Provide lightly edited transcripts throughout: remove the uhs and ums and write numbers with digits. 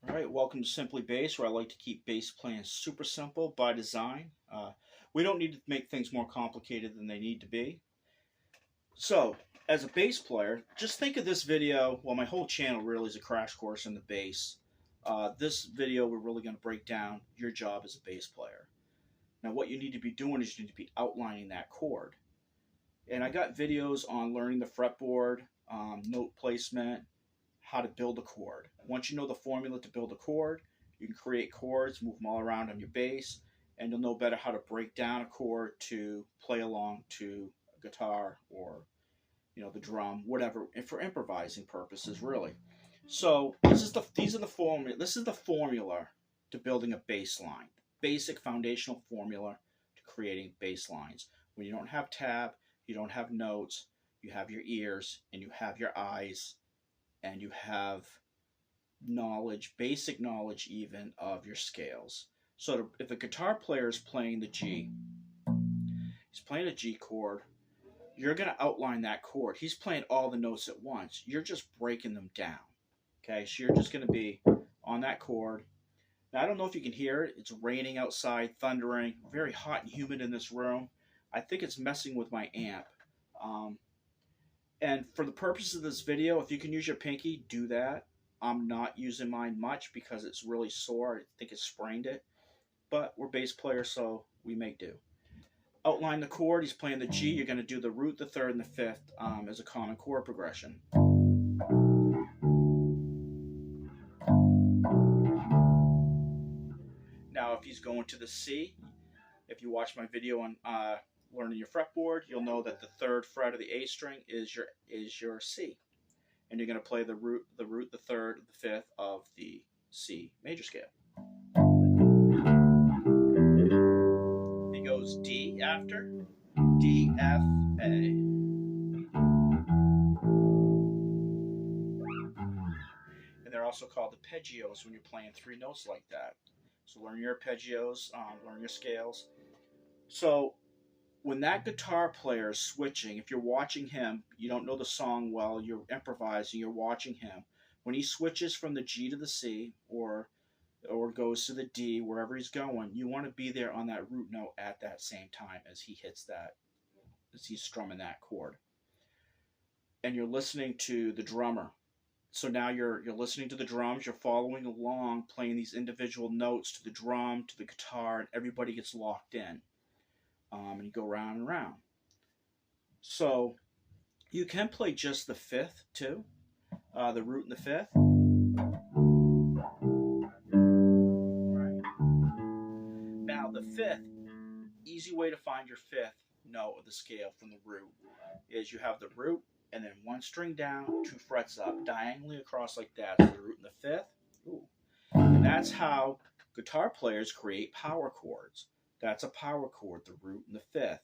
All right, welcome to Simply Bass, where I like to keep bass playing super simple by design. We don't need to make things more complicated than they need to be. So, as a bass player, just think of this video. Well, my whole channel really is a crash course in the bass. This video, we're really going to break down your job as a bass player. Now, what you need to be doing is you need to be outlining that chord. And I got videos on learning the fretboard, note placement, how to build a chord. Once you know the formula to build a chord, you can create chords, move them all around on your bass, and you'll know better how to break down a chord to play along to a guitar or the drum, whatever, and for improvising purposes, really. So this is the formula to building a bass line. Basic foundational formula to creating bass lines. When you don't have tab, you don't have notes, you have your ears and you have your eyes and you have knowledge, basic knowledge even, of your scales. So if a guitar player is playing the G, he's playing a G chord, you're going to outline that chord. He's playing all the notes at once. You're just breaking them down. Okay, so you're just going to be on that chord. Now, I don't know if you can hear it. It's raining outside, thundering, very hot and humid in this room. I think it's messing with my amp. And for the purposes of this video, if you can use your pinky, do that. I'm not using mine much because it's really sore. I think it sprained it. But we're bass players, so we make do. Outline the chord. He's playing the G. You're going to do the root, the third, and the fifth as a common chord progression. Now, if he's going to the C, if you watch my video on learning your fretboard, you'll know that the third fret of the A string is your C, and you're going to play the root, the third, the fifth of the C major scale. He goes D after D, F, A, and they're also called arpeggios when you're playing three notes like that. So learn your arpeggios, learn your scales. So when that guitar player is switching, if you're watching him, you don't know the song well, you're improvising, you're watching him. When he switches from the G to the C or goes to the D, wherever he's going, you want to be there on that root note at that same time as he hits that, as he's strumming that chord. And you're listening to the drummer. So now you're listening to the drums, you're following along, playing these individual notes to the drum, to the guitar, and everybody gets locked in. And you go round and round. So you can play just the fifth too, the root and the fifth. Right. Now the fifth, easy way to find your fifth note of the scale from the root is you have the root and then one string down, two frets up, diagonally across like that. So the root and the fifth. Ooh. And that's how guitar players create power chords. That's a power chord, the root and the fifth.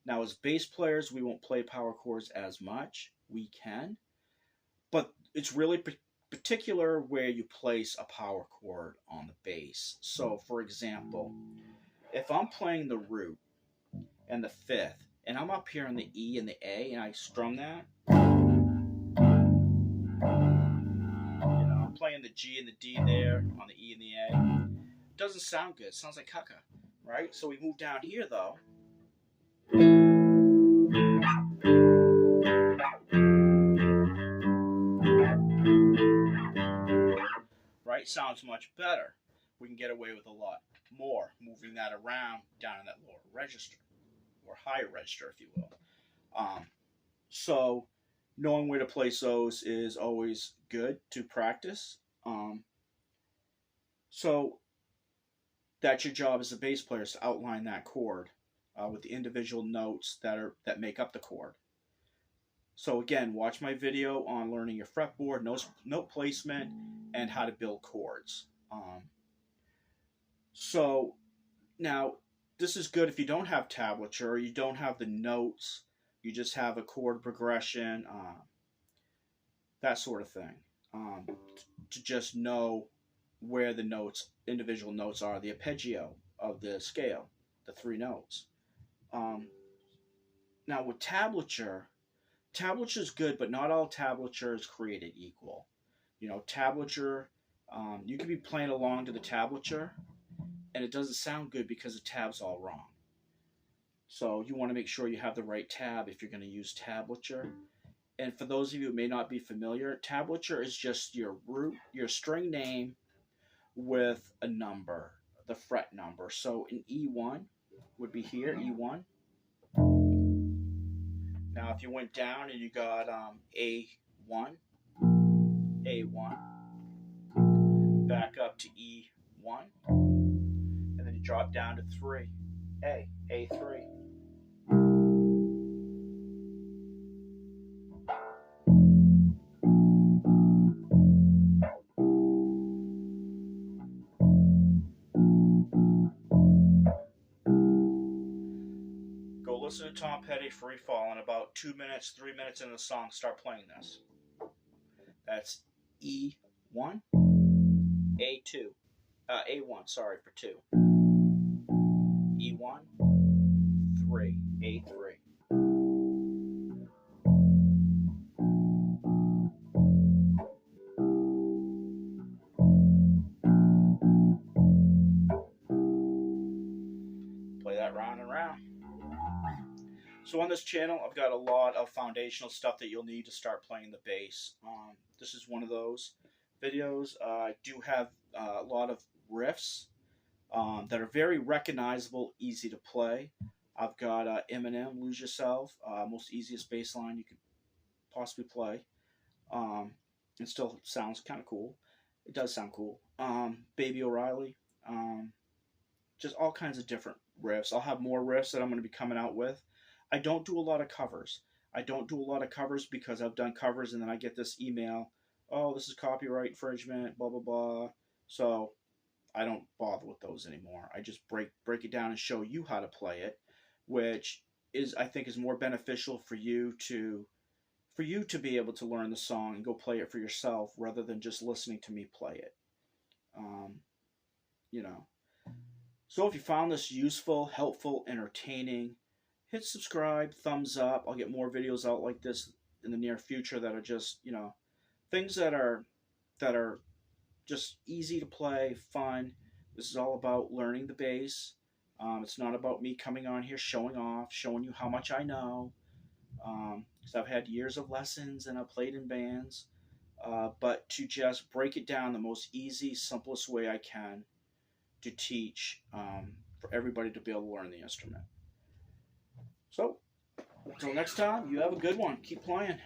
Now, as bass players, we won't play power chords as much. We can, but it's really particular where you place a power chord on the bass. So, for example, if I'm playing the root and the fifth, and I'm up here on the E and the A, and I strum that, I'm playing the G and the D there on the E and the A. It doesn't sound good. It sounds like caca. Right? So we move down here though. Right? Sounds much better. We can get away with a lot more moving that around down in that lower register or higher register, if you will. So knowing where to place those is always good to practice. So that's your job as a bass player, is to outline that chord with the individual notes that make up the chord. So again, watch my video on learning your fretboard, note placement, and how to build chords. So now this is good if you don't have tablature, or you don't have the notes, you just have a chord progression, that sort of thing, to just know where the notes, individual notes are, the arpeggio of the scale, the three notes. Now with tablature is good, but not all tablature is created equal. Tablature You could be playing along to the tablature, and it doesn't sound good because the tab's all wrong. So you want to make sure you have the right tab if you're going to use tablature. And for those of you who may not be familiar, tablature is just your string name with a number, the fret number. So an E1 would be here, E1. Now if you went down and you got A1, back up to E1, and then you drop down to 3, A3. Go listen to Tom Petty Free Fall, and about 2 minutes, 3 minutes into the song, start playing this. That's E1, A2, A1, sorry, for 2. E1, 3, A3. Play that round and round. So on this channel, I've got a lot of foundational stuff that you'll need to start playing the bass. This is one of those videos. I do have a lot of riffs that are very recognizable, easy to play. I've got Eminem, Lose Yourself, most easiest bass line you could possibly play. It still sounds kind of cool. It does sound cool. Baby O'Reilly, just all kinds of different riffs. I'll have more riffs that I'm going to be coming out with. I don't do a lot of covers. I don't do a lot of covers because I've done covers and then I get this email, oh, this is copyright infringement, blah, blah, blah. So I don't bother with those anymore. I just break it down and show you how to play it, which is, I think, is more beneficial for you to be able to learn the song and go play it for yourself rather than just listening to me play it. You know. So if you found this useful, helpful, entertaining, hit subscribe, thumbs up. I'll get more videos out like this in the near future that are just, you know, things that are just easy to play, fun. This is all about learning the bass. It's not about me coming on here showing off, showing you how much I know. Because I've had years of lessons and I've played in bands. But to just break it down the most easy, simplest way I can to teach for everybody to be able to learn the instrument. So, until next time, you have a good one. Keep playing.